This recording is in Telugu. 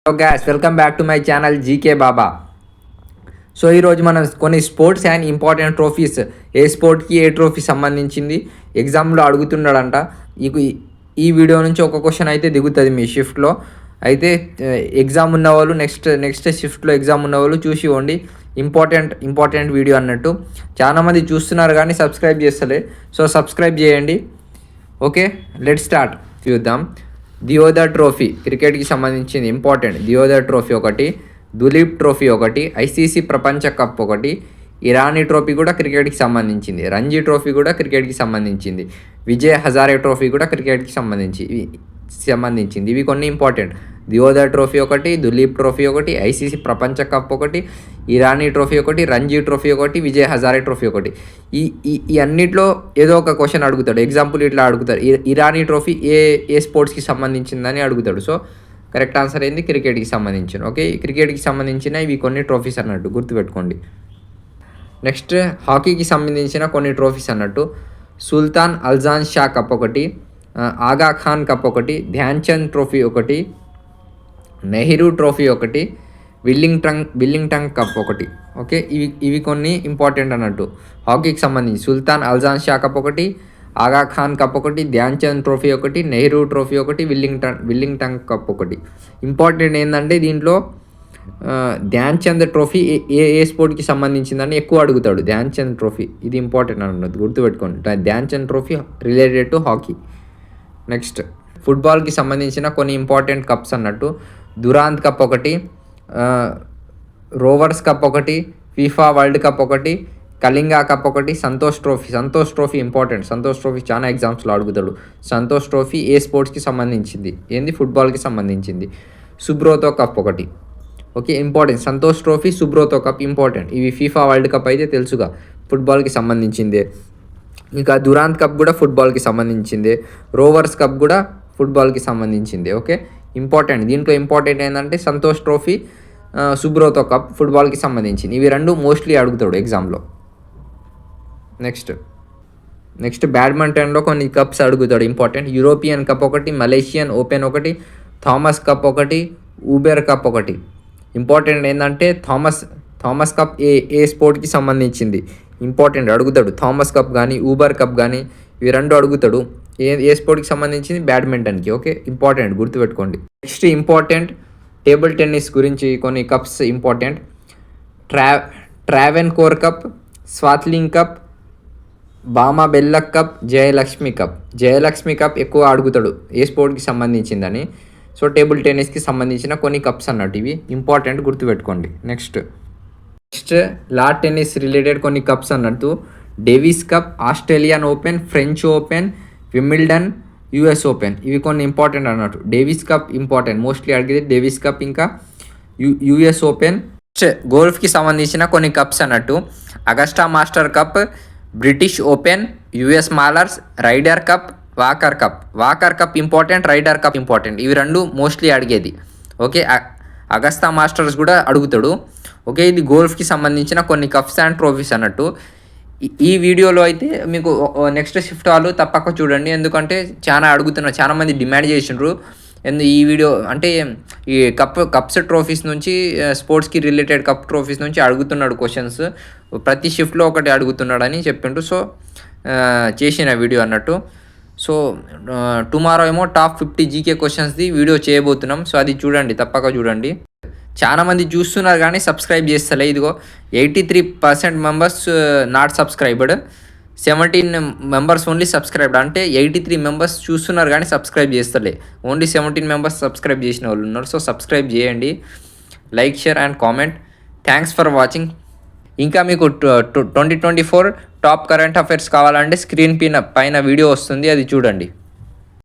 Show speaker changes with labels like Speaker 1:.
Speaker 1: Hello guys welcome back to my channel GK Baba. So ఈరోజు మనం కొన్ని స్పోర్ట్స్ అండ్ ఇంపార్టెంట్ ట్రోఫీస్, ఏ స్పోర్ట్కి ఏ ట్రోఫీ సంబంధించింది ఎగ్జామ్లో అడుగుతున్నాడంట. ఈ వీడియో నుంచి ఒక క్వశ్చన్ అయితే దిగుతుంది మీ షిఫ్ట్లో. అయితే ఎగ్జామ్ ఉన్నవాళ్ళు నెక్స్ట్ షిఫ్ట్లో ఎగ్జామ్ ఉన్నవాళ్ళు చూసి ఇవ్వండి. ఇంపార్టెంట్ వీడియో అన్నట్టు. చాలామంది చూస్తున్నారు కానీ సబ్స్క్రైబ్ చేస్తలే, సో సబ్స్క్రైబ్ చేయండి. Okay, let start. చూద్దాం. దియోదర్ ట్రోఫీ క్రికెట్కి సంబంధించింది ఇంపార్టెంట్. దియోదర్ ట్రోఫీ ఒకటి, దులీప్ ట్రోఫీ ఒకటి, ఐసీసీ ప్రపంచ కప్ ఒకటి, ఇరానీ ట్రోఫీ కూడా క్రికెట్కి సంబంధించింది, రంజీ ట్రోఫీ కూడా క్రికెట్కి సంబంధించింది, విజయ్ హజారే ట్రోఫీ కూడా క్రికెట్కి సంబంధించింది. ఇవి కొన్ని ఇంపార్టెంట్. దియోదర్ ట్రోఫీ ఒకటి, దులీప్ ట్రోఫీ ఒకటి, ఐసీసీ ప్రపంచ కప్ ఒకటి, ఇరానీ ట్రోఫీ ఒకటి, రంజీ ట్రోఫీ ఒకటి, విజయ్ హజారే ట్రోఫీ ఒకటి. ఈ అన్నిట్లో ఏదో ఒక క్వశ్చన్ అడుగుతాడు. ఎగ్జాంపుల్ ఇట్లా అడుగుతారు, ఇరానీ ట్రోఫీ ఏ స్పోర్ట్స్కి సంబంధించిందని అడుగుతాడు. సో కరెక్ట్ ఆన్సర్ ఏంది? క్రికెట్కి సంబంధించిన. ఓకే, క్రికెట్కి సంబంధించిన ఇవి కొన్ని ట్రోఫీస్ అన్నట్టు గుర్తుపెట్టుకోండి. నెక్స్ట్ హాకీకి సంబంధించిన కొన్ని ట్రోఫీస్ అన్నట్టు. సుల్తాన్ అల్జాన్ షా కప్ ఒకటి, ఆగా ఖాన్ కప్ ఒకటి, ధ్యాన్ చంద్ ట్రోఫీ ఒకటి, నెహ్రూ ట్రోఫీ ఒకటి, విల్లింగ్టన్ కప్ ఒకటి. ఓకే, ఇవి కొన్ని ఇంపార్టెంట్ అన్నట్టు హాకీకి సంబంధించి. సుల్తాన్ అల్జాన్ షా కప్ ఒకటి, ఆగా ఖాన్ కప్ ఒకటి, ధ్యాన్ చంద్ ట్రోఫీ ఒకటి, నెహ్రూ ట్రోఫీ ఒకటి, విల్లింగ్టన్ కప్ ఒకటి. ఇంపార్టెంట్ ఏంటంటే దీంట్లో ధ్యాన్ చంద్ ట్రోఫీ ఏ స్పోర్ట్కి సంబంధించిందని ఎక్కువ అడుగుతాడు. ధ్యాన్ చంద్ ట్రోఫీ ఇది ఇంపార్టెంట్ అన్నట్టు గుర్తుపెట్టుకోండి. Dhyan Chand trophy related to hockey. Next ఫుట్బాల్కి సంబంధించిన కొన్ని ఇంపార్టెంట్ కప్స్ అన్నట్టు. దురాంత్ కప్ ఒకటి, రోవర్స్ కప్ ఒకటి, ఫీఫా వరల్డ్ కప్ ఒకటి, కళింగా కప్ ఒకటి, Santosh trophy important. Santosh trophy చాలా ఎగ్జామ్స్లో అడుగుతాడు. సంతోష్ ట్రోఫీ ఏ స్పోర్ట్స్కి సంబంధించింది? ఏంది? ఫుట్బాల్కి సంబంధించింది. సుబ్రోతో కప్ ఒకటి. Okay, important. Santosh trophy, Subroto cup important. ఇవి ఫీఫా వరల్డ్ కప్ అయితే తెలుసుగా, ఫుట్బాల్కి సంబంధించిందే. ఇంకా దురాంత్ కప్ కూడా ఫుట్బాల్కి సంబంధించిందే. రోవర్స్ కప్ కూడా ఫుట్బాల్కి సంబంధించింది. Okay, important. దీంట్లో ఇంపార్టెంట్ ఏంటంటే సంతోష్ ట్రోఫీ, సుబ్రోతో కప్ ఫుట్బాల్కి సంబంధించింది. ఇవి రెండు మోస్ట్లీ అడుగుతాడు ఎగ్జామ్లో. నెక్స్ట్ బ్యాడ్మింటన్లో కొన్ని కప్స్ అడుగుతాడు ఇంపార్టెంట్. యూరోపియన్ కప్ ఒకటి, మలేషియన్ ఓపెన్ ఒకటి, థామస్ కప్ ఒకటి, ఊబెర్ కప్ ఒకటి. ఇంపార్టెంట్ ఏంటంటే థామస్ కప్ ఏ స్పోర్ట్కి సంబంధించింది ఇంపార్టెంట్ అడుగుతాడు. థామస్ కప్ కానీ ఊబర్ కప్ కానీ ఇవి రెండు అడుగుతాడు. ఏ స్పోర్ట్కి సంబంధించింది? బ్యాడ్మింటన్కి. ఓకే, ఇంపార్టెంట్ గుర్తుపెట్టుకోండి. నెక్స్ట్ ఇంపార్టెంట్ టేబుల్ టెన్నిస్ గురించి కొన్ని cups important. ట్రావెన్ core cup, స్వాత్లింగ్ cup, బామా బెల్లక్ కప్, జయలక్ష్మి కప్ ఎక్కువ అడుగుతాడు ఏ స్పోర్ట్కి సంబంధించిందని. సో టేబుల్ టెన్నిస్కి సంబంధించిన కొన్ని కప్స్ అన్నట్టు ఇవి ఇంపార్టెంట్ గుర్తుపెట్టుకోండి. నెక్స్ట్ లాన్ టెన్నిస్ రిలేటెడ్ కొన్ని కప్స్ అన్నట్టు. Davis cup, Australian open, French open, Wimbledon, US open. ఇవి కొన్ని ఇంపార్టెంట్ అన్నట్టు. డేవిస్ కప్ ఇంపార్టెంట్, మోస్ట్లీ అడిగేది డేవిస్ కప్, ఇంకా యుఎస్ ఓపెన్. గోల్ఫ్కి సంబంధించిన కొన్ని కప్స్ అన్నట్టు. Augusta master cup, British open, US masters, Ryder cup, Walker cup important, Ryder cup important. ఇవి రెండు మోస్ట్లీ అడిగేది. ఓకే, అగస్తా మాస్టర్స్ కూడా అడుగుతాడు. ఓకే, ఇది గోల్ఫ్కి సంబంధించిన కొన్ని కప్స్ అండ్ ట్రోఫీస్ అన్నట్టు. ఈ వీడియోలో అయితే మీకు నెక్స్ట్ షిఫ్ట్ వాళ్ళు తప్పక చూడండి, ఎందుకంటే చాలా మంది డిమాండ్ చేసిండ్రు. ఈ వీడియో అంటే ఈ కప్స్ ట్రోఫీస్ నుంచి, స్పోర్ట్స్కి రిలేటెడ్ కప్ ట్రోఫీస్ నుంచి అడుగుతున్నాడు క్వశ్చన్స్. ప్రతి షిఫ్ట్లో ఒకటి అడుగుతున్నాడని చెప్పిండ్రు. సో చేసిన వీడియో అన్నట్టు. సో టుమారో ఏమో టాప్ 50 జీకే క్వశ్చన్స్ది వీడియో చేయబోతున్నాం. సో అది చూడండి, తప్పక చూడండి. చాలామంది చూస్తున్నారు కానీ సబ్స్క్రైబ్ చేస్తలే. ఇదిగో 83% members not subscribed, 17 members only subscribed. అంటే 83 మెంబర్స్ చూస్తున్నారు కానీ సబ్స్క్రైబ్ చేస్తలే. ఓన్లీ 17 మెంబర్స్ సబ్స్క్రైబ్ చేసిన వాళ్ళు ఉన్నారు. సో సబ్స్క్రైబ్ చేయండి, like, share and comment. Thanks for watching. ఇంకా మీకు 2024 టాప్ కరెంట్ అఫైర్స్ కావాలంటే స్క్రీన్ పైన వీడియో వస్తుంది, అది చూడండి.